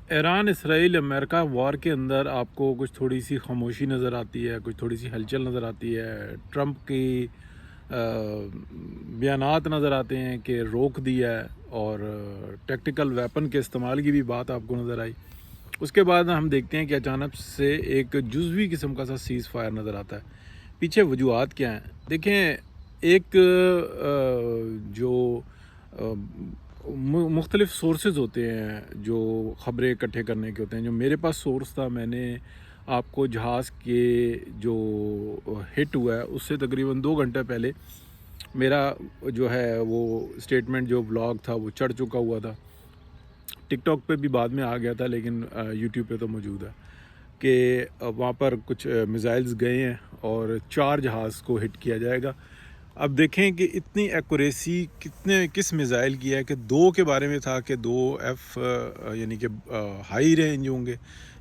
ایران اسرائیل امریکہ وار کے اندر آپ کو کچھ تھوڑی سی خاموشی نظر آتی ہے، کچھ تھوڑی سی ہلچل نظر آتی ہے، ٹرمپ کی بیانات نظر آتے ہیں کہ روک دیا ہے، اور ٹیکٹیکل ویپن کے استعمال کی بھی بات آپ کو نظر آئی۔ اس کے بعد ہم دیکھتے ہیں کہ اچانک سے ایک جزوی قسم کا سا سیز فائر نظر آتا ہے۔ پیچھے وجوہات کیا ہیں؟ دیکھیں، ایک جو مختلف سورسز ہوتے ہیں جو خبریں اکٹھے کرنے کے ہوتے ہیں۔ جو میرے پاس سورس تھا، میں نے آپ کو جہاز کے جو ہٹ ہوا ہے اس سے تقریباً 2 گھنٹے پہلے میرا جو ہے وہ اسٹیٹمنٹ جو بلاگ تھا وہ چڑھ چکا ہوا تھا۔ ٹک ٹاک پہ بھی بعد میں آ گیا تھا، لیکن یوٹیوب پہ تو موجود ہے کہ وہاں پر کچھ میزائلز گئے ہیں اور 4 جہاز کو ہٹ کیا جائے گا۔ اب دیکھیں کہ اتنی ایکوریسی کس میزائل کی ہے کہ 2 کے بارے میں تھا کہ 2 ایف یعنی کہ ہائی رینج ہوں گے،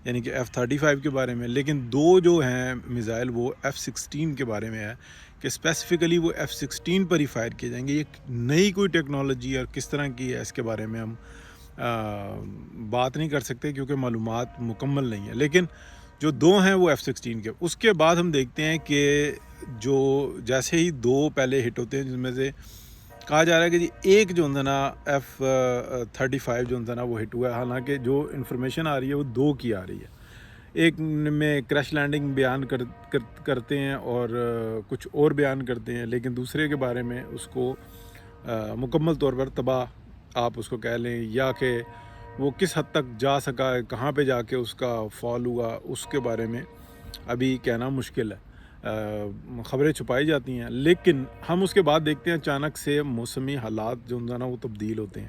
یعنی کہ F-35 کے بارے میں، لیکن 2 جو ہیں میزائل وہ F-16 کے بارے میں ہے کہ اسپیسیفکلی وہ F-16 پر ہی فائر کیے جائیں گے۔ یہ نئی کوئی ٹیکنالوجی اور کس طرح کی ہے اس کے بارے میں ہم بات نہیں کر سکتے کیونکہ معلومات مکمل نہیں ہے، لیکن جو 2 ہیں وہ F-16 کے۔ اس کے بعد ہم دیکھتے ہیں کہ جو جیسے ہی 2 پہلے ہٹ ہوتے ہیں، جن میں سے کہا جا رہا ہے کہ جی ایک جو ہے نا F-35 جو ہے نا وہ ہٹ ہوا ہے، حالانکہ جو انفارمیشن آ رہی ہے وہ 2 کی آ رہی ہے۔ ایک میں کریش لینڈنگ بیان کرتے ہیں اور کچھ اور بیان کرتے ہیں، لیکن دوسرے کے بارے میں اس کو مکمل طور پر تباہ آپ اس کو کہہ لیں، یا کہ وہ کس حد تک جا سکا، کہاں پہ جا کے اس کا فال ہوا، اس کے بارے میں ابھی کہنا مشکل ہے۔ خبریں چھپائی جاتی ہیں، لیکن ہم اس کے بعد دیکھتے ہیں اچانک سے موسمی حالات جو ہے نا وہ تبدیل ہوتے ہیں۔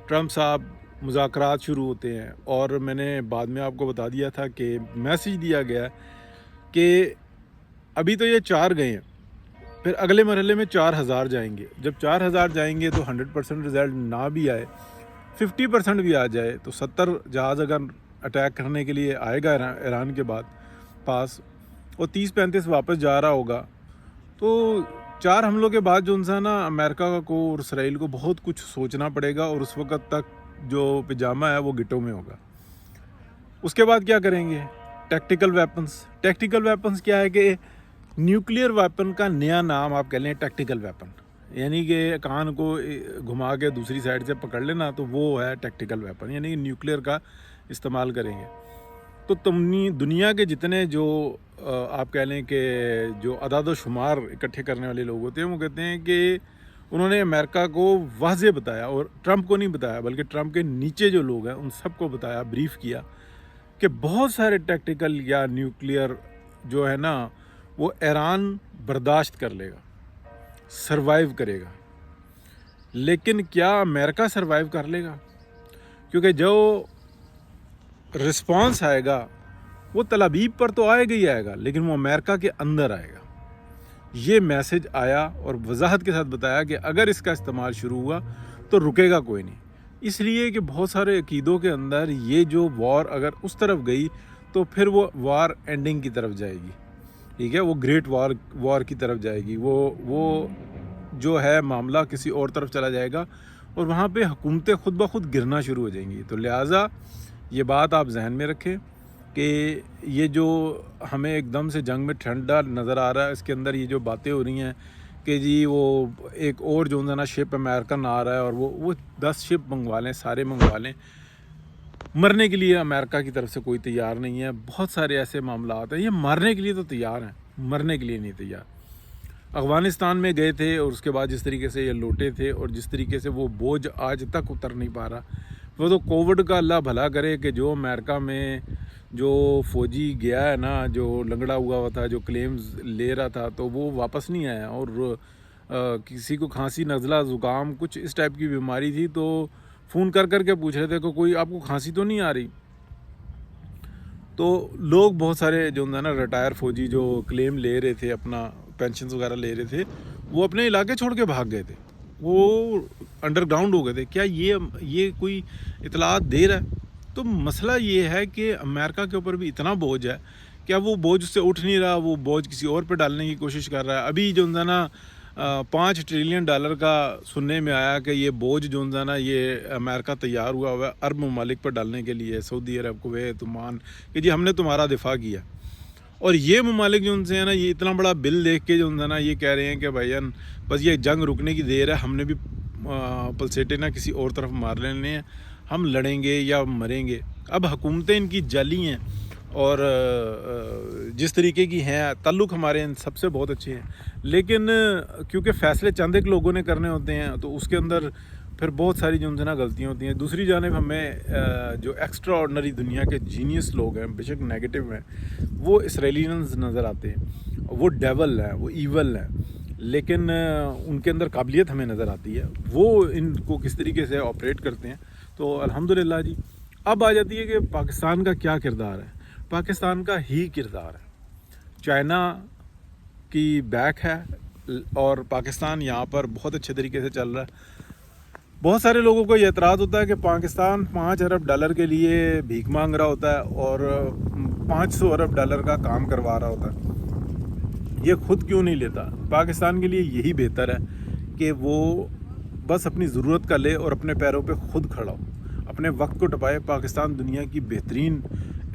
ٹرمپ صاحب مذاکرات شروع ہوتے ہیں، اور میں نے بعد میں آپ کو بتا دیا تھا کہ میسیج دیا گیا کہ ابھی تو یہ 4 گئے ہیں، پھر اگلے مرحلے میں 4000 جائیں گے۔ جب 4000 جائیں گے تو 100% رزلٹ نہ بھی آئے، 50% بھی آ جائے، تو 70 جہاز اگر اٹیک کرنے کے لیے آئے گا ایران کے بعد پاس، اور 30-35 واپس جا رہا ہوگا، تو 4 حملوں کے بعد جو انسان نا امریکہ کو اور اسرائیل کو بہت کچھ سوچنا پڑے گا، اور اس وقت تک جو پجامہ ہے وہ گٹوں میں ہوگا۔ اس کے بعد کیا کریں گے؟ ٹیکٹیکل ویپنز کیا ہے کہ نیوکلیئر ویپن کا نیا نام آپ کہہ لیں ٹیکٹیکل ویپن، یعنی کہ کان کو گھما کے دوسری سائڈ سے پکڑ لینا، تو وہ ہے ٹیکٹیکل ویپن، یعنی کہ نیوکلیئر کا استعمال کریں گے۔ تو دنیا کے جتنے جو آپ کہہ لیں کہ جو اعداد و شمار اکٹھے کرنے والے لوگ ہوتے ہیں، وہ کہتے ہیں کہ انہوں نے امریکہ کو واضح بتایا، اور ٹرمپ کو نہیں بتایا بلکہ ٹرمپ کے نیچے جو لوگ ہیں ان سب کو بتایا، بریف کیا کہ بہت سارے ٹیکٹیکل یا نیوکلیئر جو ہے نا وہ ایران برداشت کر لے گا، سروائیو کرے گا، لیکن کیا امریکہ سروائیو کر لے گا؟ کیونکہ جو رسپانس آئے گا وہ تل ابیب پر تو آئے گا ہی آئے گا، لیکن وہ امریکہ کے اندر آئے گا۔ یہ میسج آیا اور وضاحت کے ساتھ بتایا کہ اگر اس کا استعمال شروع ہوا تو رکے گا کوئی نہیں، اس لیے کہ بہت سارے عقیدوں کے اندر یہ جو وار اگر اس طرف گئی تو پھر وہ وار اینڈنگ کی طرف جائے گی، ٹھیک ہے، وہ گریٹ وار کی طرف جائے گی، وہ جو ہے معاملہ کسی اور طرف چلا جائے گا، اور وہاں پہ حکومتیں خود بخود گرنا شروع ہو جائیں گی۔ تو لہٰذا یہ بات آپ ذہن میں رکھیں کہ یہ جو ہمیں ایک دم سے جنگ میں ٹھنڈا نظر آ رہا ہے، اس کے اندر یہ جو باتیں ہو رہی ہیں کہ جی وہ ایک اور جو ہے نا شپ امریکن آ رہا ہے اور وہ 10 شپ منگوا لیں، سارے منگوا لیں، مرنے کے لیے امریکہ کی طرف سے کوئی تیار نہیں ہے۔ بہت سارے ایسے معاملات ہیں، یہ مارنے کے لیے تو تیار ہیں، مرنے کے لیے نہیں تیار۔ افغانستان میں گئے تھے، اور اس کے بعد جس طریقے سے یہ لوٹے تھے، اور جس طریقے سے وہ بوجھ آج تک اتر نہیں پا رہا، وہ تو کووڈ کا اللہ بھلا کرے کہ جو امریکہ میں جو فوجی گیا ہے نا، جو لنگڑا ہوا تھا، جو کلیمز لے رہا تھا، تو وہ واپس نہیں آیا، اور کسی کو کھانسی، نزلہ، زکام، کچھ اس ٹائپ کی بیماری تھی، تو فون کر کے پوچھ رہے تھے کہ کوئی آپ کو کھانسی تو نہیں آ رہی؟ تو لوگ بہت سارے جو ہے نا ریٹائر فوجی جو کلیم لے رہے تھے، اپنا پینشنز وغیرہ لے رہے تھے، وہ اپنے علاقے چھوڑ کے بھاگ گئے تھے، وہ انڈر گراؤنڈ ہو گئے تھے۔ کیا یہ کوئی اطلاعات دے رہا ہے؟ تو مسئلہ یہ ہے کہ امریکہ کے اوپر بھی اتنا بوجھ ہے، کیا وہ بوجھ اس سے اٹھ نہیں رہا، وہ بوجھ کسی اور پہ ڈالنے کی کوشش کر رہا ہے۔ ابھی جو ہے نا $5 ٹریلین کا سننے میں آیا کہ یہ بوجھ جو ہے نا یہ امریکہ تیار ہوا ہے عرب ممالک پر ڈالنے کے لیے، سعودی عرب، کویت، عمان، کہ جی ہم نے تمہارا دفاع کیا. اور یہ ممالک جو ان سے ہے نا یہ اتنا بڑا بل دیکھ کے جو ہے نا یہ کہہ رہے ہیں کہ بھائی بس یہ جنگ رکنے کی دیر ہے، ہم نے بھی پلسیٹے نہ کسی اور طرف مار لینے ہیں، ہم لڑیں گے یا مریں گے. اب حکومتیں ان کی جعلی ہیں اور جس طریقے کی ہیں، تعلق ہمارے ان سب سے بہت اچھے ہیں، لیکن کیونکہ فیصلے چند ایک لوگوں نے کرنے ہوتے ہیں تو اس کے اندر پھر بہت ساری جو نا غلطیاں ہوتی ہیں. دوسری جانب ہمیں جو ایکسٹرا آرڈنری دنیا کے جینیس لوگ ہیں، بے شک نیگیٹو ہیں، وہ اسرائیلینز نظر آتے ہیں، وہ ڈیول ہیں، وہ ایول ہیں، لیکن ان کے اندر قابلیت ہمیں نظر آتی ہے، وہ ان کو کس طریقے سے آپریٹ کرتے ہیں. تو الحمدللہ جی اب آ جاتی ہے کہ پاکستان کا کیا کردار ہے. پاکستان کا ہی کردار ہے. چائنا کی بیک ہے اور پاکستان یہاں پر بہت اچھے طریقے سے چل رہا ہے. بہت سارے لوگوں کو یہ اعتراض ہوتا ہے کہ پاکستان $5 ارب کے لیے بھیک مانگ رہا ہوتا ہے اور $500 ارب کا کام کروا رہا ہوتا ہے. یہ خود کیوں نہیں لیتا؟ پاکستان کے لیے یہی بہتر ہے کہ وہ بس اپنی ضرورت کا لے اور اپنے پیروں پہ خود کھڑا ہو، اپنے وقت کو ٹپائے. پاکستان دنیا کی بہترین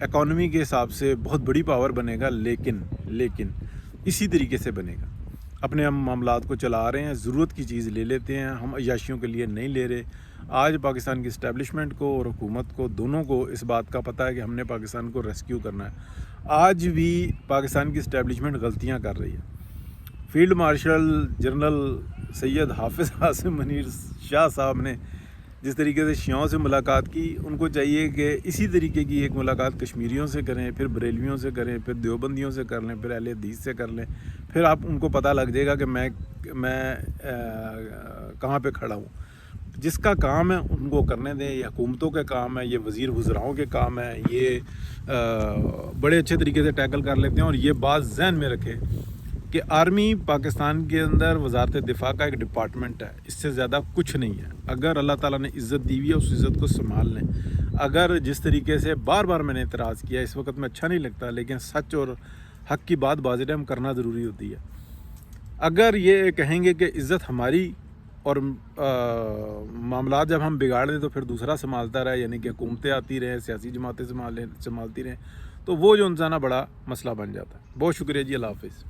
اکانومی کے حساب سے بہت بڑی پاور بنے گا، لیکن اسی طریقے سے بنے گا. اپنے ہم معاملات کو چلا رہے ہیں، ضرورت کی چیز لے لیتے ہیں، ہم عیاشیوں کے لیے نہیں لے رہے. آج پاکستان کی اسٹیبلشمنٹ کو اور حکومت کو دونوں کو اس بات کا پتہ ہے کہ ہم نے پاکستان کو ریسکیو کرنا ہے. آج بھی پاکستان کی اسٹیبلشمنٹ غلطیاں کر رہی ہے. فیلڈ مارشل جنرل سید حافظ عاصم منیر شاہ صاحب نے جس طریقے سے شیعوں سے ملاقات کی، ان کو چاہیے کہ اسی طریقے کی ایک ملاقات کشمیریوں سے کریں، پھر بریلویوں سے کریں، پھر دیوبندیوں سے کر لیں، پھر اہل حدیث سے کر لیں. پھر آپ ان کو پتہ لگ جائے گا کہ میں کہاں پہ کھڑا ہوں. جس کا کام ہے ان کو کرنے دیں. یہ حکومتوں کے کام ہے، یہ وزیر وزراؤں کے کام ہے، یہ بڑے اچھے طریقے سے ٹیکل کر لیتے ہیں. اور یہ بات ذہن میں رکھے کہ آرمی پاکستان کے اندر وزارت دفاع کا ایک ڈپارٹمنٹ ہے، اس سے زیادہ کچھ نہیں ہے. اگر اللہ تعالیٰ نے عزت دی ہوئی ہے اس عزت کو سنبھال لیں. اگر جس طریقے سے بار بار میں نے اعتراض کیا، اس وقت میں اچھا نہیں لگتا، لیکن سچ اور حق کی بات باز ٹائم کرنا ضروری ہوتی ہے. اگر یہ کہیں گے کہ عزت ہماری اور معاملات جب ہم بگاڑ دیں تو پھر دوسرا سنبھالتا رہے، یعنی کہ حکومتیں آتی رہیں، سیاسی جماعتیں سنبھالتی رہیں، تو وہ جو انسانہ بڑا مسئلہ بن جاتا ہے. بہت شکریہ جی، اللہ حافظ.